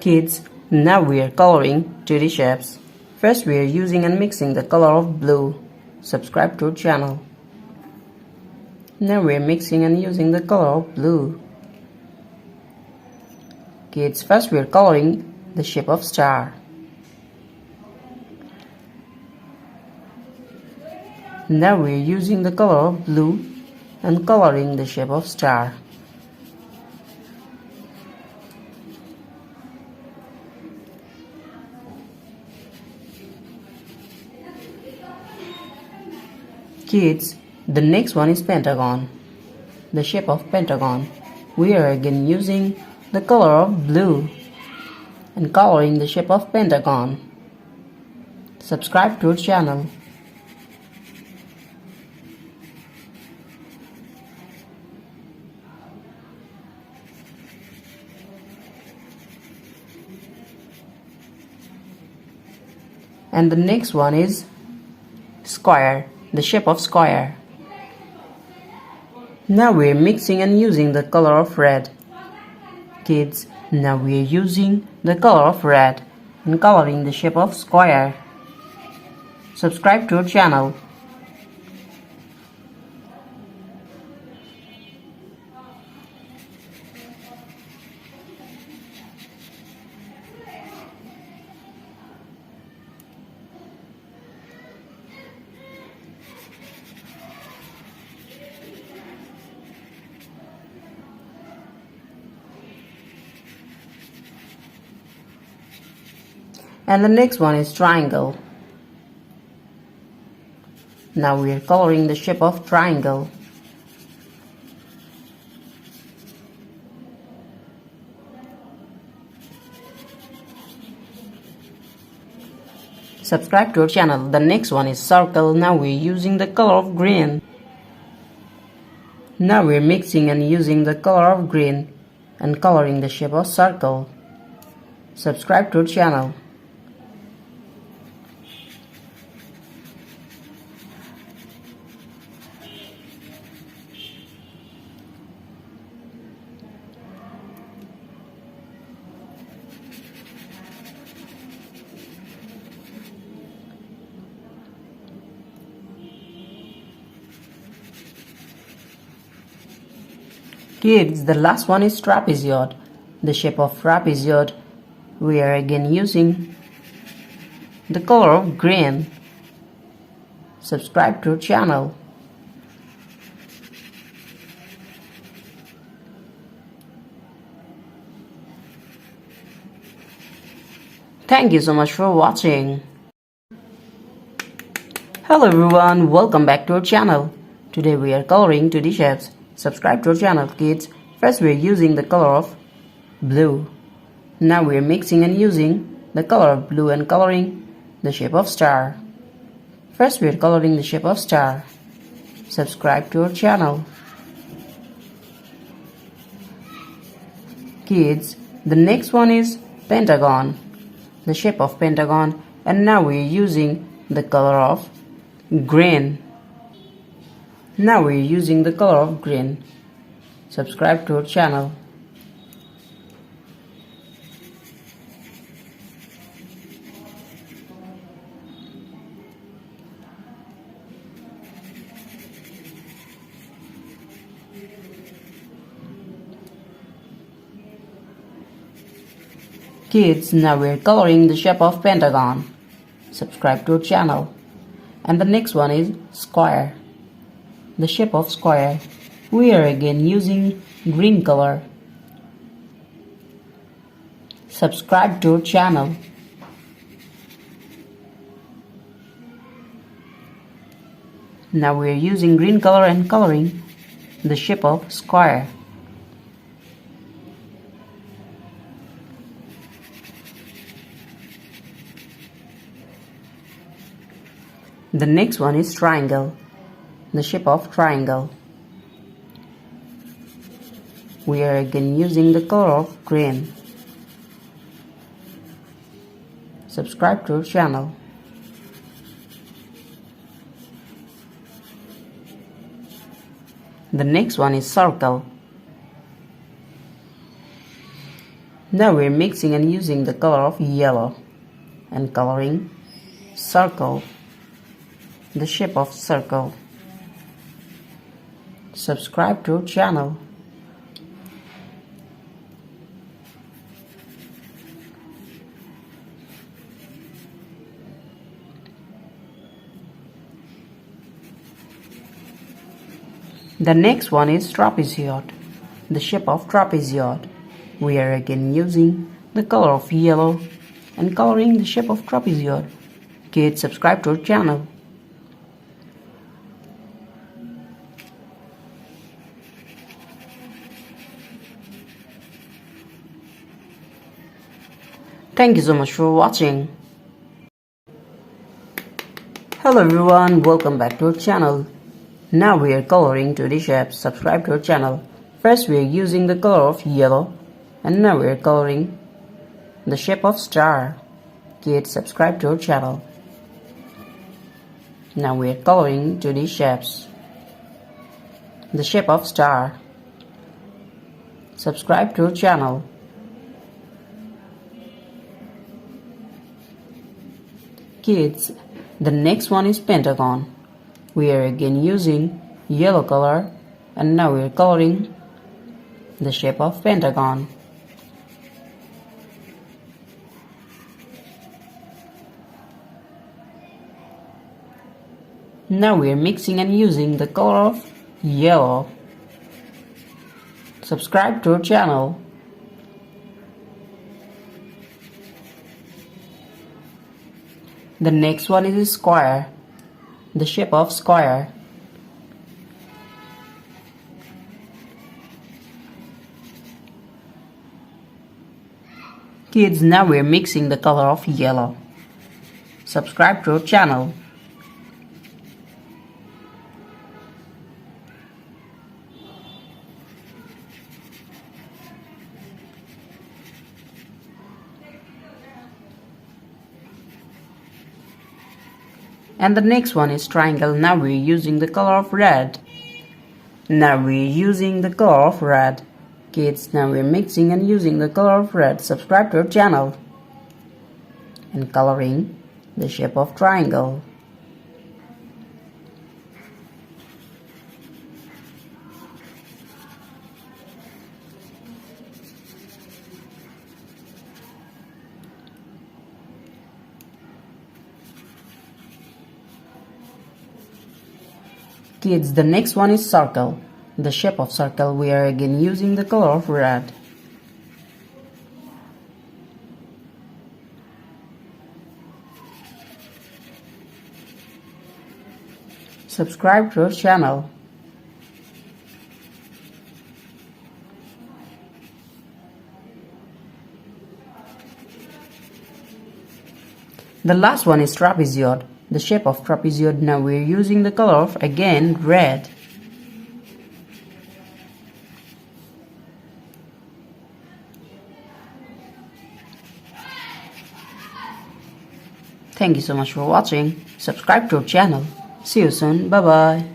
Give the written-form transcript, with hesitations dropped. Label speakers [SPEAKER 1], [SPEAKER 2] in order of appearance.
[SPEAKER 1] Kids, now we are coloring 2D shapes. First we are using and mixing the color of blue. Subscribe to our channel. Now we are mixing and using the color of blue. Kids, first we are coloring the shape of star. Now we are using the color of blue and coloring the shape of star. Kids, the next one is pentagon. The shape of pentagon. We are again using the color of blue and coloring the shape of pentagon. Subscribe to our channel. And the next one is square. The shape of square. Now we are mixing and using the color of red. Kids, now we are using the color of red and coloring the shape of square. Subscribe to our channel. And the next one is triangle. Now we are coloring the shape of triangle. Subscribe to our channel. The next one is circle. Now we are using the color of green. Now we are mixing and using the color of green and coloring the shape of circle. Subscribe to our channel. Kids, the last one is trapezoid. The shape of trapezoid. We are again using the color of green. Subscribe to our channel. Thank you so much for watching. Hello everyone, welcome back to our channel. Today we are coloring 2D shapes. Subscribe to our channel, kids. First we are using the color of blue. Now we are mixing and using the color of blue and coloring the shape of star. First we are coloring the shape of star. Subscribe to our channel. Kids, the next one is pentagon. The shape of pentagon, and now we are using the color of green. Now we are using the color of green. Subscribe to our channel. Kids, now we are coloring the shape of pentagon. Subscribe to our channel. And the next one is square. The shape of square. We are again using green color. Subscribe to our channel. Now we are using green color and coloring the shape of square. The next one is triangle. The shape of triangle. We are again using the color of green. Subscribe to our channel. The next one is circle. Now we're mixing and using the color of yellow and coloring circle, the shape of circle. Subscribe to our channel. The next one is trapezoid, the shape of trapezoid. We are again using the color of yellow and coloring the shape of trapezoid. Kids, subscribe to our channel. Thank you so much for watching. Hello everyone, welcome back to our channel. Now we are coloring 2D shapes. Subscribe to our channel. First we are using the color of yellow and now we are coloring the shape of star. Kids, subscribe to our channel. Now we are coloring 2D shapes, the shape of star. Subscribe to our channel. Kids, the next one is pentagon. We are again using yellow color and now we are coloring the shape of pentagon. Now we are mixing and using the color of yellow. Subscribe to our channel. The next one is a square, the shape of square. Kids, now we're mixing the color of yellow. Subscribe to our channel. And the next one is triangle. Now we're using the color of red. Kids, now we're mixing and using the color of red. Subscribe to our channel. And coloring the shape of triangle. Kids, the next one is circle, the shape of circle. We are again using the color of red. Subscribe to our channel. The last one is trapezoid, the shape of trapezoid. Now we are using the color of again red. Thank you so much for watching. Subscribe to our channel. See you soon. Bye bye.